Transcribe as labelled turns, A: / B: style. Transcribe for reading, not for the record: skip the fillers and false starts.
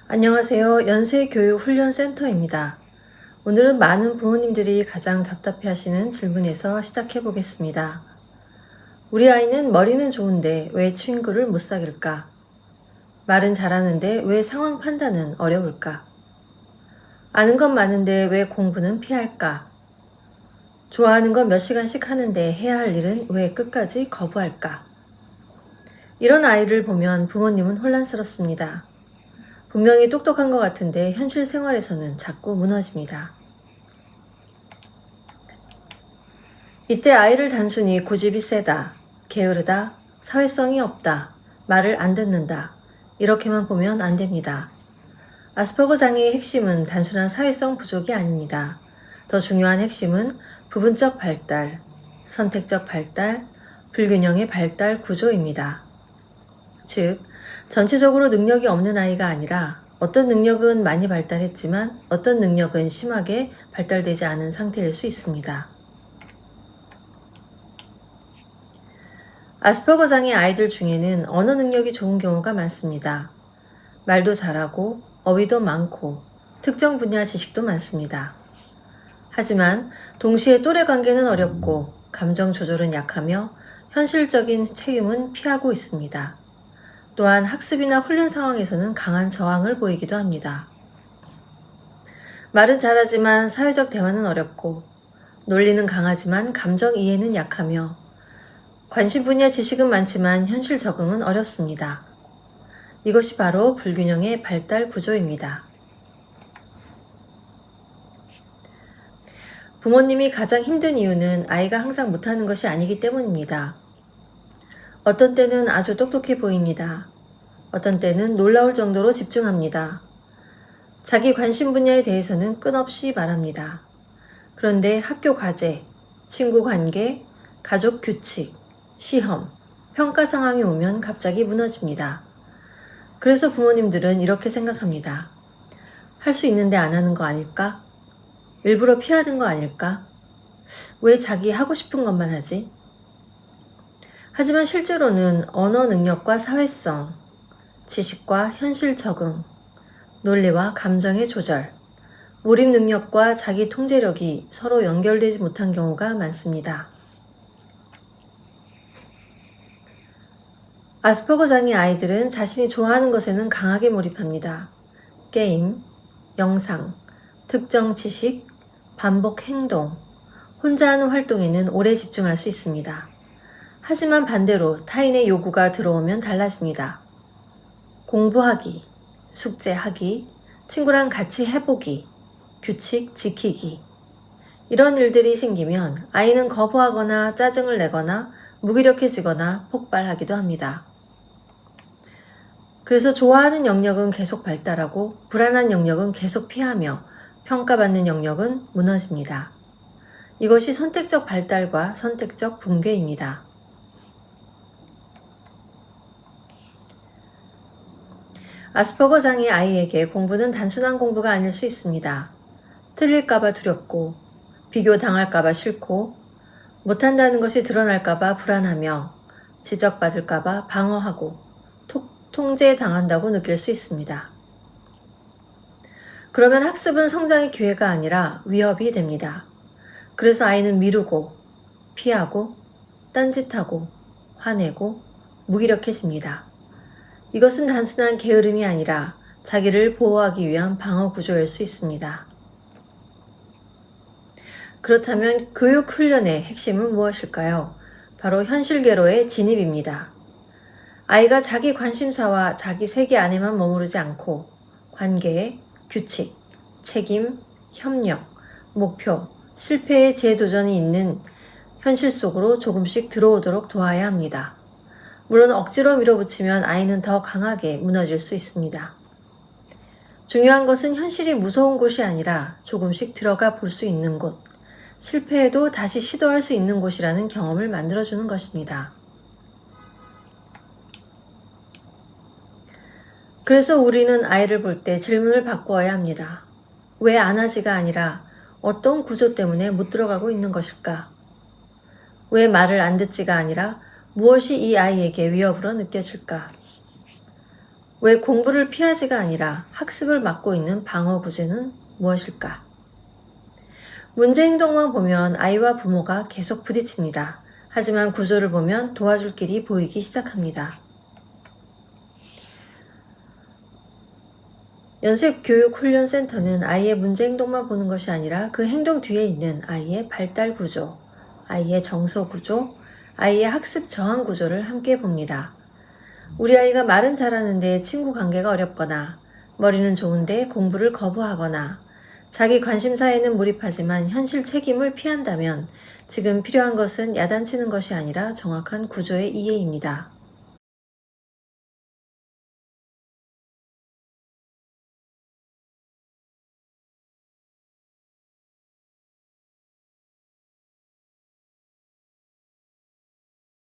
A: 안녕하세요. 연세교육훈련센터입니다. 오늘은 많은 부모님들이 가장 답답해하시는 질문에서 시작해 보겠습니다. 우리 아이는 머리는 좋은데 왜 친구를 못 사귈까? 말은 잘하는데 왜 상황 판단은 어려울까? 아는 건 많은데 왜 공부는 피할까? 좋아하는 건 몇 시간씩 하는데 해야 할 일은 왜 끝까지 거부할까? 이런 아이를 보면 부모님은 혼란스럽습니다. 분명히 똑똑한 것 같은데 현실 생활에서는 자꾸 무너집니다. 이때 아이를 단순히 고집이 세다, 게으르다, 사회성이 없다, 말을 안 듣는다, 이렇게만 보면 안 됩니다. 아스퍼거 장애의 핵심은 단순한 사회성 부족이 아닙니다. 더 중요한 핵심은 부분적 발달, 선택적 발달, 불균형의 발달 구조입니다. 즉, 전체적으로 능력이 없는 아이가 아니라 어떤 능력은 많이 발달했지만 어떤 능력은 심하게 발달되지 않은 상태일 수 있습니다. 아스퍼거 장애 아이들 중에는 언어 능력이 좋은 경우가 많습니다. 말도 잘하고 어휘도 많고 특정 분야 지식도 많습니다. 하지만 동시에 또래 관계는 어렵고 감정 조절은 약하며 현실적인 책임은 피하고 있습니다. 또한 학습이나 훈련 상황에서는 강한 저항을 보이기도 합니다. 말은 잘하지만 사회적 대화는 어렵고 논리는 강하지만 감정 이해는 약하며 관심 분야 지식은 많지만 현실 적응은 어렵습니다. 이것이 바로 불균형의 발달 구조입니다. 부모님이 가장 힘든 이유는 아이가 항상 못하는 것이 아니기 때문입니다. 어떤 때는 아주 똑똑해 보입니다. 어떤 때는 놀라울 정도로 집중합니다. 자기 관심 분야에 대해서는 끊없이 말합니다. 그런데 학교 과제, 친구 관계, 가족 규칙, 시험, 평가 상황이 오면 갑자기 무너집니다. 그래서 부모님들은 이렇게 생각합니다. 할 수 있는데 안 하는 거 아닐까? 일부러 피하는 거 아닐까? 왜 자기 하고 싶은 것만 하지? 하지만 실제로는 언어 능력과 사회성, 지식과 현실 적응, 논리와 감정의 조절, 몰입 능력과 자기 통제력이 서로 연결되지 못한 경우가 많습니다. 아스퍼거 장애 아이들은 자신이 좋아하는 것에는 강하게 몰입합니다. 게임, 영상, 특정 지식, 반복 행동, 혼자 하는 활동에는 오래 집중할 수 있습니다. 하지만 반대로 타인의 요구가 들어오면 달라집니다. 공부하기, 숙제하기, 친구랑 같이 해보기, 규칙 지키기. 이런 일들이 생기면 아이는 거부하거나 짜증을 내거나 무기력해지거나 폭발하기도 합니다. 그래서 좋아하는 영역은 계속 발달하고 불안한 영역은 계속 피하며 평가받는 영역은 무너집니다. 이것이 선택적 발달과 선택적 붕괴입니다. 아스퍼거 장애 아이에게 공부는 단순한 공부가 아닐 수 있습니다. 틀릴까봐 두렵고, 비교당할까봐 싫고, 못한다는 것이 드러날까봐 불안하며, 지적받을까봐 방어하고, 통제당한다고 느낄 수 있습니다. 그러면 학습은 성장의 기회가 아니라 위협이 됩니다. 그래서 아이는 미루고, 피하고, 딴짓하고, 화내고, 무기력해집니다. 이것은 단순한 게으름이 아니라 자기를 보호하기 위한 방어 구조일 수 있습니다. 그렇다면 교육 훈련의 핵심은 무엇일까요? 바로 현실계로의 진입입니다. 아이가 자기 관심사와 자기 세계 안에만 머무르지 않고 관계, 규칙, 책임, 협력, 목표, 실패의 재도전이 있는 현실 속으로 조금씩 들어오도록 도와야 합니다. 물론 억지로 밀어붙이면 아이는 더 강하게 무너질 수 있습니다. 중요한 것은 현실이 무서운 곳이 아니라 조금씩 들어가 볼 수 있는 곳, 실패해도 다시 시도할 수 있는 곳이라는 경험을 만들어주는 것입니다. 그래서 우리는 아이를 볼 때 질문을 바꾸어야 합니다. 왜 안 하지가 아니라 어떤 구조 때문에 못 들어가고 있는 것일까? 왜 말을 안 듣지가 아니라 무엇이 이 아이에게 위협으로 느껴질까? 왜 공부를 피하지가 아니라 학습을 막고 있는 방어 구조는 무엇일까? 문제 행동만 보면 아이와 부모가 계속 부딪힙니다. 하지만 구조를 보면 도와줄 길이 보이기 시작합니다. 연색교육훈련센터는 아이의 문제 행동만 보는 것이 아니라 그 행동 뒤에 있는 아이의 발달 구조, 아이의 정서 구조, 아이의 학습 저항 구조를 함께 봅니다. 우리 아이가 말은 잘하는데 친구 관계가 어렵거나, 머리는 좋은데 공부를 거부하거나, 자기 관심사에는 몰입하지만 현실 책임을 피한다면 지금 필요한 것은 야단치는 것이 아니라 정확한 구조의 이해입니다.